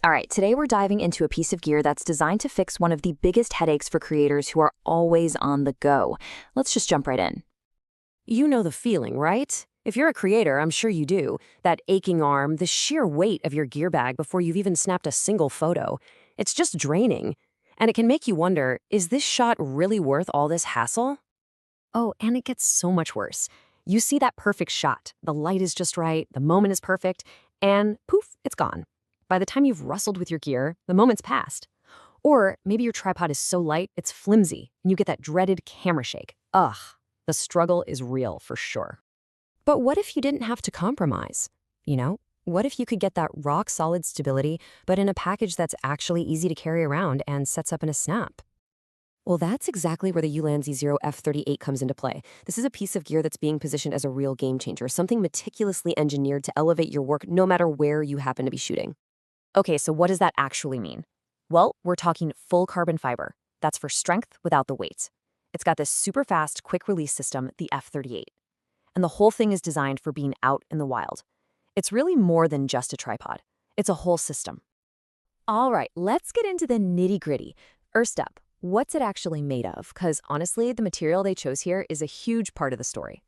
All right, today we're diving into a piece of gear that's designed to fix one of the biggest headaches for creators who are always on the go. Let's just jump right in. You know the feeling, right? If you're a creator, I'm sure you do. That aching arm, the sheer weight of your gear bag before you've even snapped a single photo. It's just draining. And it can make you wonder, is this shot really worth all this hassle? Oh, and it gets so much worse. You see that perfect shot. The light is just right, the moment is perfect, and poof, it's gone. By the time you've wrestled with your gear, the moment's passed. Or maybe your tripod is so light, it's flimsy, and you get that dreaded camera shake. Ugh, the struggle is real for sure. But what if you didn't have to compromise? What if you could get that rock-solid stability, but in a package that's actually easy to carry around and sets up in a snap? Well, that's exactly where the Ulanzi Zero F38 comes into play. This is a piece of gear that's being positioned as a real game changer, something meticulously engineered to elevate your work no matter where you happen to be shooting. Okay, so what does that actually mean? Well, we're talking full carbon fiber. That's for strength without the weight. It's got this super fast, quick release system, the F38. And the whole thing is designed for being out in the wild. It's really more than just a tripod. It's a whole system. All right, let's get into the nitty-gritty. First up, what's it actually made of? Because honestly, the material they chose here is a huge part of the story.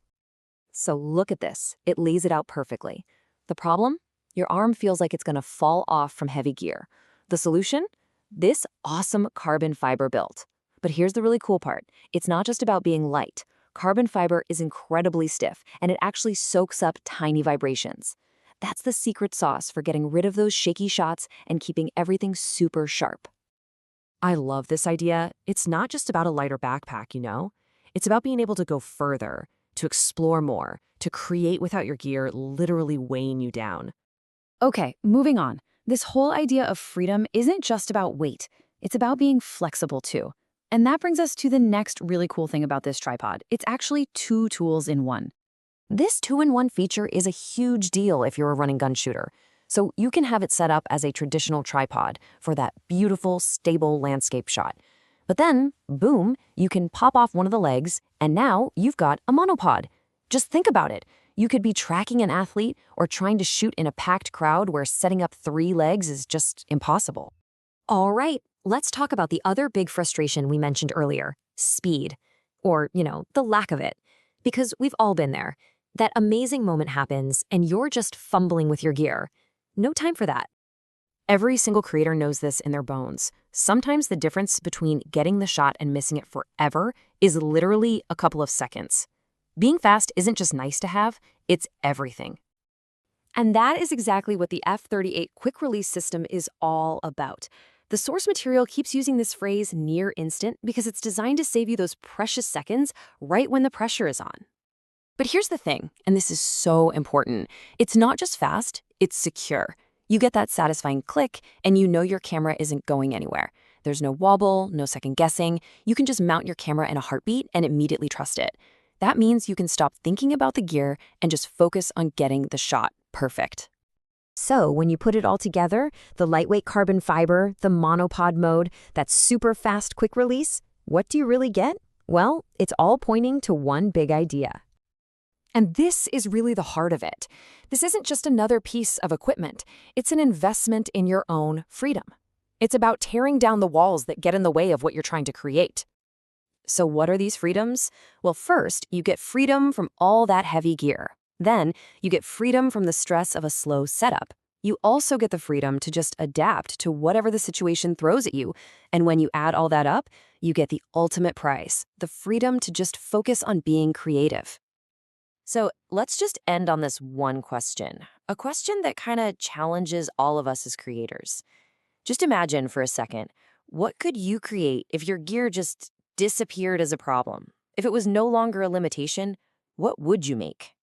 So look at this. It lays it out perfectly. The problem? Your arm feels like it's going to fall off from heavy gear. The solution? This awesome carbon fiber build. But here's the really cool part. It's not just about being light. Carbon fiber is incredibly stiff, and it actually soaks up tiny vibrations. That's the secret sauce for getting rid of those shaky shots and keeping everything super sharp. I love this idea. It's not just about a lighter backpack, It's about being able to go further, to explore more, to create without your gear literally weighing you down. Okay, moving on. This whole idea of freedom isn't just about weight. It's about being flexible too. And that brings us to the next really cool thing about this tripod. It's actually two tools in one. This two-in-one feature is a huge deal if you're a running gun shooter. So you can have it set up as a traditional tripod for that beautiful, stable landscape shot. But then, boom, you can pop off one of the legs, and now you've got a monopod. Just think about it. You could be tracking an athlete or trying to shoot in a packed crowd where setting up 3 legs is just impossible. All right, let's talk about the other big frustration we mentioned earlier, speed. Or, the lack of it. Because we've all been there. That amazing moment happens, and you're just fumbling with your gear. No time for that. Every single creator knows this in their bones. Sometimes the difference between getting the shot and missing it forever is literally a couple of seconds. Being fast isn't just nice to have, it's everything. And that is exactly what the F38 quick release system is all about. The source material keeps using this phrase near instant because it's designed to save you those precious seconds right when the pressure is on. But here's the thing, and this is so important. It's not just fast, it's secure. You get that satisfying click, and you know your camera isn't going anywhere. There's no wobble, no second guessing. You can just mount your camera in a heartbeat and immediately trust it. That means you can stop thinking about the gear and just focus on getting the shot perfect. So when you put it all together, the lightweight carbon fiber, the monopod mode, that super fast quick release, what do you really get? Well, it's all pointing to one big idea. And this is really the heart of it. This isn't just another piece of equipment. It's an investment in your own freedom. It's about tearing down the walls that get in the way of what you're trying to create. So what are these freedoms? Well, first, you get freedom from all that heavy gear. Then, you get freedom from the stress of a slow setup. You also get the freedom to just adapt to whatever the situation throws at you. And when you add all that up, you get the ultimate prize, the freedom to just focus on being creative. So let's just end on this one question, a question that kind of challenges all of us as creators. Just imagine for a second, what could you create if your gear just disappeared as a problem? If it was no longer a limitation, what would you make?